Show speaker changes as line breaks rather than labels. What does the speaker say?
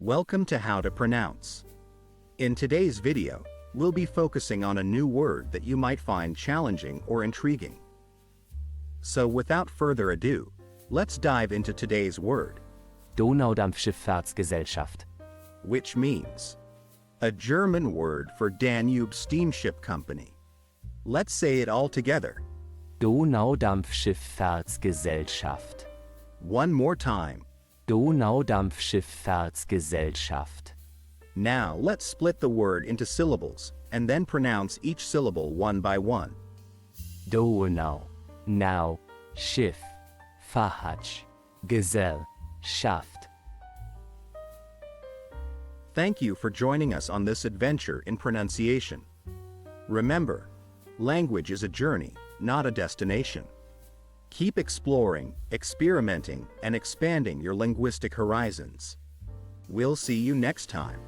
Welcome to How to Pronounce. In today's video, we'll be focusing on a new word that you might find challenging or intriguing. So without further ado, let's dive into today's word,
Donaudampfschifffahrtsgesellschaft.
which means a German word for Danube Steamship Company. Let's say it all together.
Donaudampfschifffahrtsgesellschaft.
One more time.
Donaudampfschifffahrtsgesellschaft.
Now let's split the word into syllables and then pronounce each syllable one by one.
Donau, now, Schiff, Fahrtsch, Gesellschaft.
Thank you for joining us on this adventure in pronunciation. Remember, language is a journey, not a destination. Keep exploring, experimenting, and expanding your linguistic horizons. We'll see you next time.